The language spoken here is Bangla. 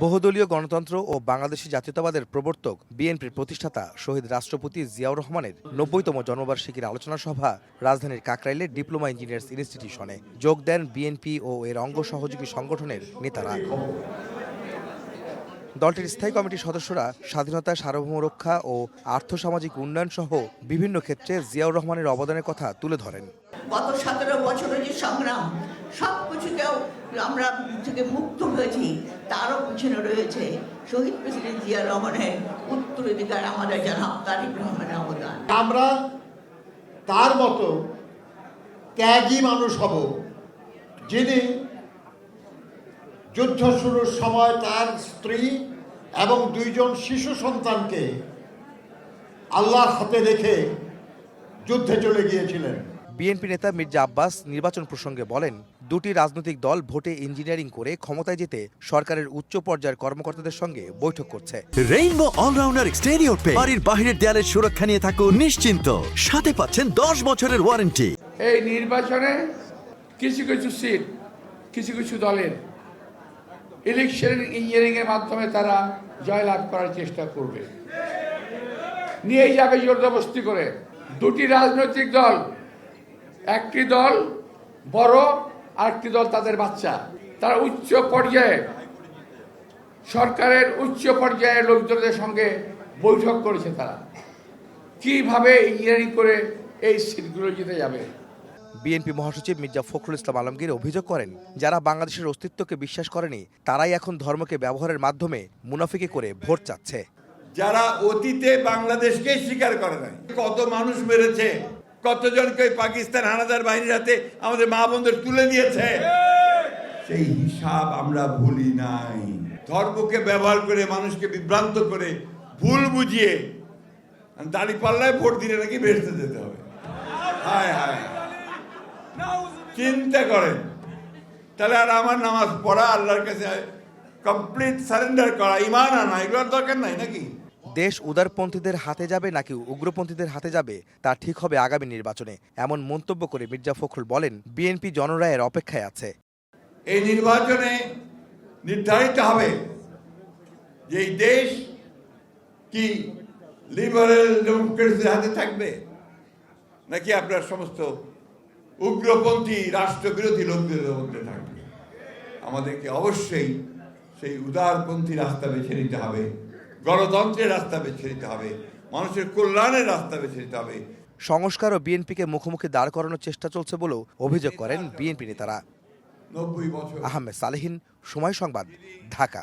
বহুদলীয় গণতন্ত্র ও বাংলাদেশী জাতীয়তাবাদের প্রবর্তক বিএনপির প্রতিষ্ঠাতা শহীদ রাষ্ট্রপতি জিয়াউর রহমানের ৯০তম জন্মবার্ষিকীর আলোচনা সভা রাজধানীর কাকরাইলে ডিপ্লোমা ইঞ্জিনিয়ার্স ইনস্টিটিউশনে যোগ দেন বিএনপি ও এর অঙ্গ সহযোগী সংগঠনের নেতারা। দলটির স্থায়ী কমিটির সদস্যরা স্বাধীনতা, সার্বভৌম রক্ষা ও আর্থসামাজিক উন্নয়ন সহ বিভিন্ন ক্ষেত্রে জিয়াউর রহমানের অবদানের কথা তুলে ধরেন। গত ১৭ বছরের যে সংগ্রাম, সবকিছুকেও আমরা থেকে মুক্ত হয়েছি, তারও পিছনে রয়েছে শহীদ প্রেসিডেন্ট জিয়াউর রহমানের উত্তরাধিকার আমাদের জনাব তারেক রহমানের অবদান। আমরা তার মতো ত্যাগী মানুষ হব, যিনি যুদ্ধ শুরুর সময় তার স্ত্রী এবং ২ শিশু সন্তানকে আল্লাহর হাতে রেখে যুদ্ধে চলে গিয়েছিলেন। বিএনপি নেতা মির্জা আব্বাস নির্বাচন প্রসঙ্গে বলেন, দুটি রাজনৈতিক দল ভোটে ইঞ্জিনিয়ারিং করে ক্ষমতায় যেতে সরকারের উচ্চ পর্যায়ের কর্মকর্তাদের সঙ্গে বৈঠক করছে। রেইনবো অলরাউন্ডার এক্সটেরিয়র পেইন্ট বাড়ির বাহিরের দেয়ালের সুরক্ষা নিয়ে থাকুন নিশ্চিন্ত, সাথে পাচ্ছেন ১০ বছরের ওয়ারেন্টি। এই নির্বাচনে কিছু কিছু সিট কিছু কিছু দলের ইলেকশন ইঞ্জিনিয়ারিং এর মাধ্যমে তারা জয়লাভ করার চেষ্টা করবে, নিয়ে যাবে জোরদস্তি করে। দুটি রাজনৈতিক দল, একটি দল বড় আর একটি দল তাদের বাচ্চা, তারা উচ্চ পর্যায়ে সরকারের উচ্চ পর্যায়ের লোকজনদের সঙ্গে বৈঠক করেছে। তারা কিভাবে ইঞ্জিনিয়ারিং করে এই সিটগুলো জিতে যাবে। বিএনপি মহাসচিব মির্জা ফখরুল ইসলাম আলমগীর অভিযোগ করেন, যারা বাংলাদেশের অস্তিত্বকে বিশ্বাস করেনি তারাই এখন ধর্মকে ব্যবহারের মাধ্যমে মুনাফিকি করে ভোট চাচ্ছে। যারা অতীতে বাংলাদেশকে স্বীকার করে নাই, কত মানুষ মেরেছে, কতজনকে পাকিস্তান হানাদার বাহিনীর হাতে আমাদের মা বোনদের তুলে দিয়েছে, সেই হিসাব আমরা ভুলি নাই। ধর্মকে ব্যবহার করে মানুষকে বিভ্রান্ত করে ভুল বুঝিয়ে দাঁড়িপাল্লায় ভোট দিলে নাকি বেহেশতে যেতে হবে। হায় হায়, চিন্তা করেন। তাহলে আর আমার নামাজ পড়া, আল্লাহর কাছে কমপ্লিট সারেন্ডার করা, ঈমান আনা, এগুলোর দরকার নাই নাকি? দেশ উদারপন্থীদের হাতে যাবে নাকি উগ্রপন্থীদের হাতে যাবে তা ঠিক হবে আগামী নির্বাচনে, এমন মন্তব্য করে মির্জা ফখরুল বলেন, বিএনপি জনরায়ের অপেক্ষায় আছে। এই নির্বাচনে নির্ধারিত হবে যে এই দেশ কি লিবারেল ডেমোক্রেসির হাতে থাকবে নাকি আপনার সমস্ত উগ্রপন্থী রাষ্ট্রবিরোধী লোকদের মধ্যে থাকবে। আমাদেরকে অবশ্যই সেই উদারপন্থী রাস্তা বেছে নিতে হবে, গণতন্ত্রের রাস্তা বেছে নিতে হবে, মানুষের কল্যাণের রাস্তা বেছে নিতে হবে। সংস্কার ও বিএনপিকে মুখোমুখি দাঁড় করানোর চেষ্টা চলছে বলেও অভিযোগ করেন বিএনপি নেতারা। 90 বছর। আহমেদ সালেহীন, সময় সংবাদ, ঢাকা।